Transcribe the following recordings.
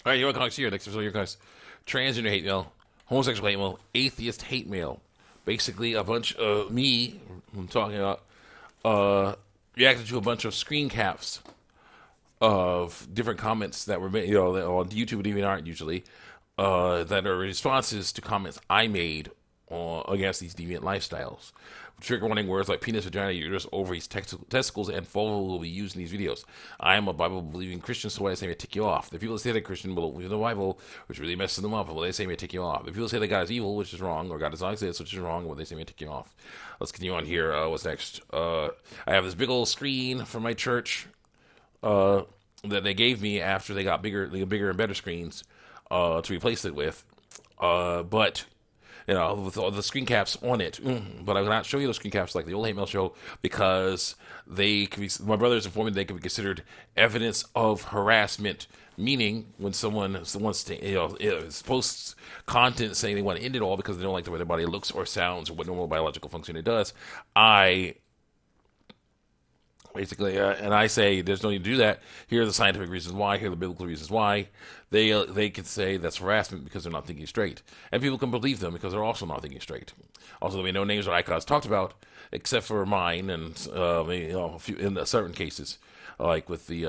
All right, you want to here next episode, here guys. Transgender hate mail, homosexual hate mail, atheist hate mail. Basically, a bunch of me, I'm talking about, reacted to a bunch of screen caps of different comments that were made, on YouTube and DeviantArt usually, that are responses to comments I made against these deviant lifestyles. Trigger warning words like penis, vagina, uterus, ovaries, testicles, and vulva will be used in these videos. I am a Bible-believing Christian, so when I say may tick you off. The people that say they're Christian believe in the Bible, which really messes them up, and when they say may tick you off. The people that say that God is evil, which is wrong, or God does not exist, which is wrong, and when they say may tick you off. Let's continue on here. What's next? I have this big old screen from my church that they gave me after they got bigger and better screens to replace it with. But with all the screen caps on it. But I will not show you the screen caps like the old hate mail show because they can be. My brothers informed me they can be considered evidence of harassment. Meaning, when someone posts content saying they want to end it all because they don't like the way their body looks or sounds or what normal biological function it does, basically, and I say there's no need to do that. Here are the scientific reasons why. Here are the biblical reasons why. They can say that's harassment because they're not thinking straight, and people can believe them because they're also not thinking straight. Also, there'll be no names or icons talked about except for mine and a few, in certain cases, like with the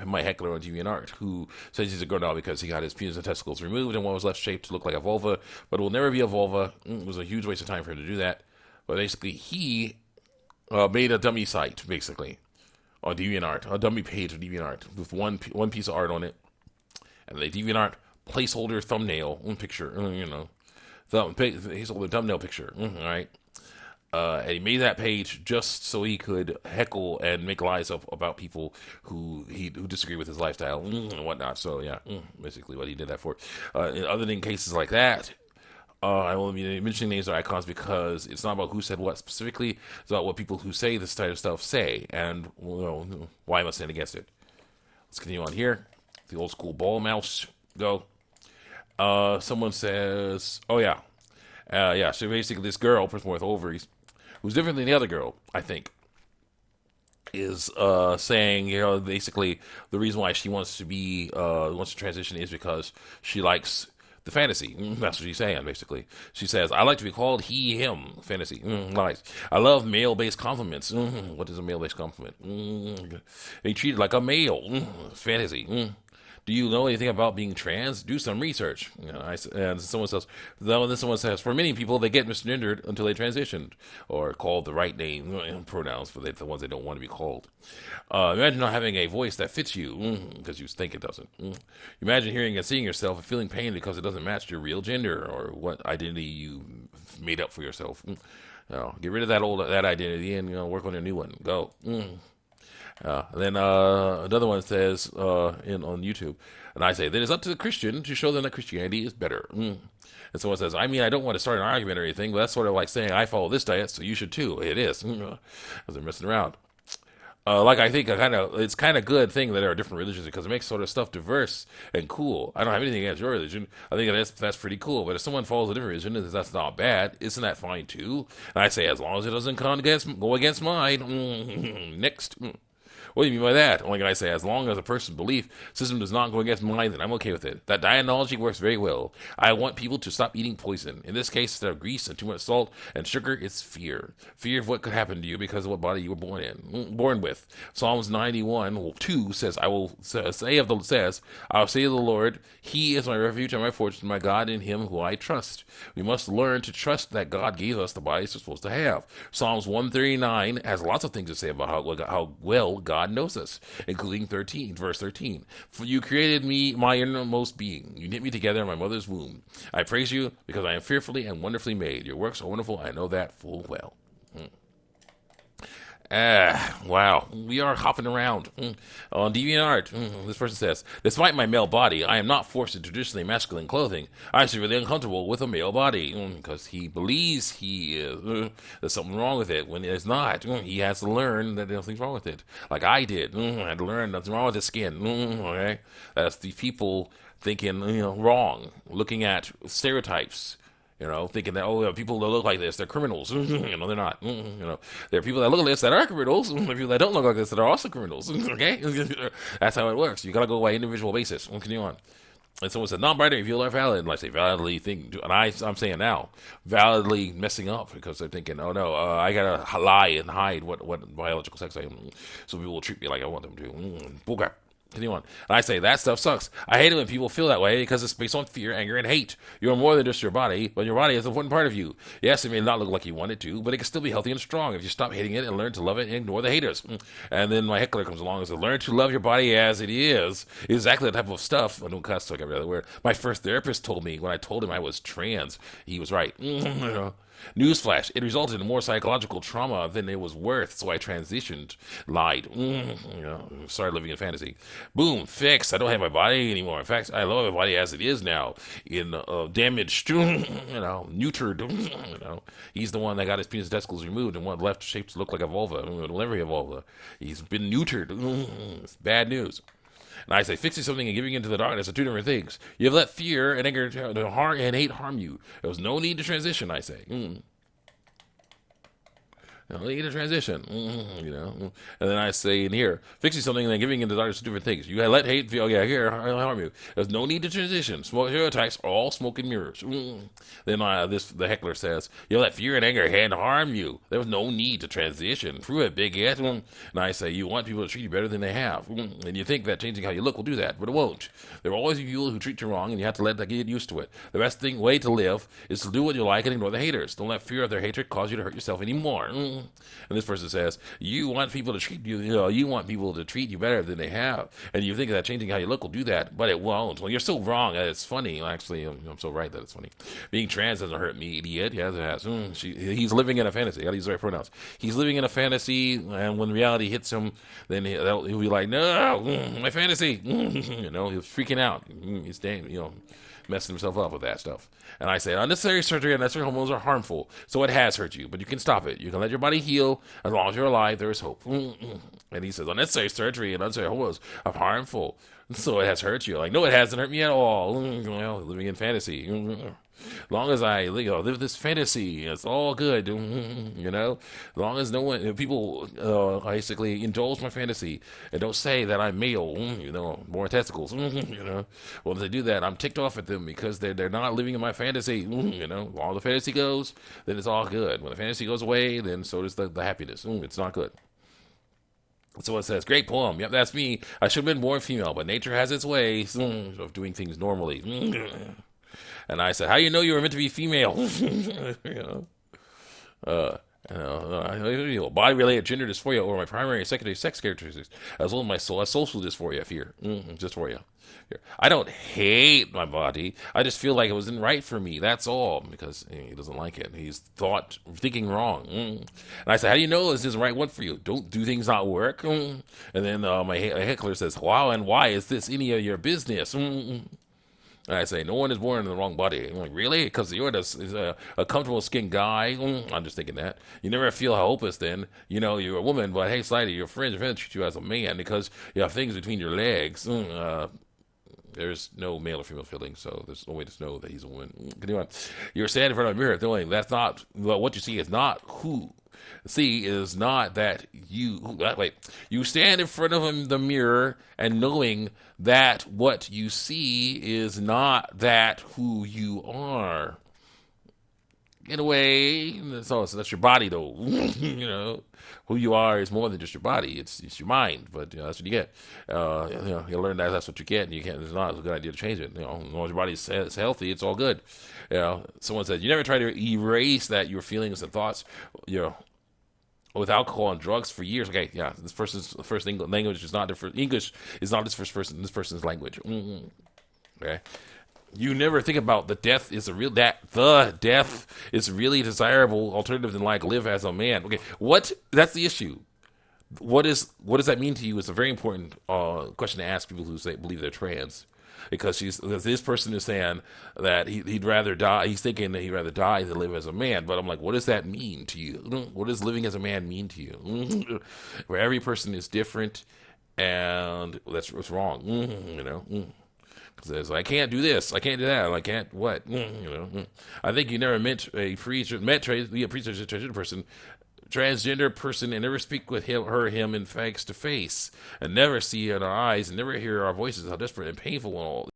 my heckler on DeviantArt, who says he's a girl now because he got his penis and testicles removed and one was left shaped to look like a vulva, but it will never be a vulva. It was a huge waste of time for him to do that. But basically, he made a dummy site, basically, on DeviantArt, a dummy page of DeviantArt with one piece of art on it, and the DeviantArt placeholder thumbnail picture, placeholder thumbnail picture, all right. And he made that page just so he could heckle and make lies up about people who disagree with his lifestyle and whatnot. So yeah, basically what he did that for. Other than cases like that. I won't be mentioning names or icons because it's not about who said what specifically. It's about what people who say this type of stuff say and why I must stand against it. Let's continue on here. The old school ball mouse. Go. Someone says, so basically this girl, person with ovaries, who's different than the other girl, I think, is saying, basically the reason why she wants to transition is because she likes the fantasy. That's what she's saying, basically. She says, I like to be called he, him. Fantasy. Nice. I love male-based compliments. What is a male-based compliment? Be treated like a male. Fantasy. Do you know anything about being trans? Do some research. And someone says, for many people, they get misgendered until they transitioned or called the right name, pronouns for the ones they don't want to be called. Imagine not having a voice that fits you because you think it doesn't. Imagine hearing and seeing yourself and feeling pain because it doesn't match your real gender or what identity you made up for yourself. Get rid of that identity and work on a new one. Go. Then another one says on YouTube, and I say, then it's up to the Christian to show them that Christianity is better. And someone says, I don't want to start an argument or anything, but that's sort of like saying I follow this diet, so you should too. It is, because they're messing around. I think it's kind of good thing that there are different religions because it makes sort of stuff diverse and cool. I don't have anything against your religion. I think that's pretty cool. But if someone follows a different religion, that's not bad. Isn't that fine too? And I say, as long as it doesn't go against mine. Next. What do you mean by that? Only I say, as long as a person's belief system does not go against mine, then I'm okay with it. That diet analogy works very well. I want people to stop eating poison. In this case, instead of grease and too much salt and sugar, it's fear. Fear of what could happen to you because of what body you were born with. Psalms 91:2 says, I'll say of the Lord, He is my refuge and my fortress, my God, in Him who I trust. We must learn to trust that God gave us the bodies we're supposed to have. Psalms 139 has lots of things to say about how well God knows us, including verse 13. For you created me, my innermost being. You knit me together in my mother's womb. I praise you because I am fearfully and wonderfully made. Your works are wonderful. I know that full well. Wow. We are hopping around. On DeviantArt, this person says, despite my male body, I am not forced to traditionally masculine clothing. I'm actually really uncomfortable with a male body because he believes he is. There's something wrong with it when there's not. He has to learn that there's nothing wrong with it. Like I did. I had to learn nothing wrong with his skin. That's the people thinking wrong, looking at stereotypes Thinking that, people that look like this, they're criminals. They're not. There are people that look like this that are criminals. There are people that don't look like this that are also criminals. Okay, that's how it works. You gotta go by individual basis. Continue on. And someone said, non-binary people are valid. And I say, validly think, and I'm saying now, validly messing up because they're thinking, oh no, I gotta lie and hide what biological sex I am, so people will treat me like I want them to. Bullcrap. Continue on. And I say, that stuff sucks. I hate it when people feel that way because it's based on fear, anger, and hate. You're more than just your body, but your body is an important part of you. Yes, it may not look like you want it to, but it can still be healthy and strong if you stop hating it and learn to love it and ignore the haters. And then my heckler comes along and says, learn to love your body as it is. Exactly the type of stuff, I don't cuss like every other word, my first therapist told me when I told him I was trans. He was right. Newsflash, it resulted in more psychological trauma than it was worth, so I transitioned, lied, started living in fantasy. Boom, fixed. I don't have my body anymore. In fact, I love my body as it is now, damaged, neutered, He's the one that got his penis testicles removed and one left shaped to look like a vulva. It'll never be a vulva. He's been neutered. It's bad news. And I say, fixing something and giving into the darkness are two different things. You have let fear and anger and hate harm you. There was no need to transition, I say. No need to transition. And then I say in here, fixing something and then giving into the darkness are different things. You let hate feel, here, harm you. There's no need to transition. Stereotypes are all smoke and mirrors. Then the heckler says, you let fear and anger and harm you. There was no need to transition. Prove it, big ass. And I say, you want people to treat you better than they have. And you think that changing how you look will do that, but it won't. There will always be people who treat you wrong, and you have to let that get used to it. The best way to live is to do what you like and ignore the haters. Don't let fear of their hatred cause you to hurt yourself anymore. And this person says, you want people to treat you, you want people to treat you better than they have. And you think that changing how you look will do that, but it won't. Well, you're so wrong. It's funny. Actually, I'm so right that it's funny. Being trans doesn't hurt me, idiot. Yes, it has. He's living in a fantasy. I gotta use the right pronouns. He's living in a fantasy, and when reality hits him, then he'll be like, no, my fantasy. He's freaking out. He's messing himself up with that stuff. And I say, unnecessary surgery and unnecessary hormones are harmful, so it has hurt you, but you can stop it. You can let your body heal. As long as you're alive, there is hope. And he says, unnecessary surgery and unnecessary hormones are harmful, so it has hurt you. Like, no, it hasn't hurt me at all. Living in fantasy. As long as I live this fantasy, it's all good. As long as no one, people basically indulge my fantasy and don't say that I'm male, more testicles. Well, if they do that, I'm ticked off at them because they're not living in my fantasy. While the fantasy goes, then it's all good. When the fantasy goes away, then so does the happiness. It's not good. So it says, great poem. Yep, that's me. I should have been born female, but nature has its ways of doing things normally. And I said, how do you know you were meant to be female? Body-related gender dysphoria or my primary and secondary sex characteristics, as well as my social dysphoria, fear. Dysphoria. I don't hate my body. I just feel like it wasn't right for me. That's all. Because he doesn't like it. He's thinking wrong. And I said, how do you know this isn't the right one for you? Don't do things not work? And then my heckler says, wow, and why is this any of your business? And I say, no one is born in the wrong body. I'm like, really? Because you're a comfortable skinned guy. I'm just thinking that. You never feel hopeless then. You're a woman, but hey, slightly, your friends treat you as a man because you have things between your legs. There's no male or female feeling, so there's no way to know that he's a woman. Continue on. You're standing in front of a mirror knowing that's not, what you see is not who. See is not that you, you stand in front of the mirror and knowing that what you see is not that who you are. In a way, so that's your body though. Who you are is more than just your body. It's your mind, but that's what you get. You learn that's what you get, and you can't. It's not a good idea to change it. As long as your body is healthy, it's all good. Someone said you never try to erase your feelings and thoughts. With alcohol and drugs for years. Okay, yeah, this person's first language is not the first. English is not this person's language. Okay. You never think about the death is the death is really a desirable alternative than live as a man. Okay, that's the issue. What does that mean to you? It's a very important question to ask people who believe they're trans, because this person is saying that he'd rather die. He's thinking that he'd rather die than live as a man. But I'm like, what does that mean to you? What does living as a man mean to you? Where every person is different, and that's what's wrong. Says, I can't do this, I can't do that, I can't what, I think you never met a transgender person, and never speak with him in face to face, and never see in our eyes, and never hear our voices, how desperate and painful and all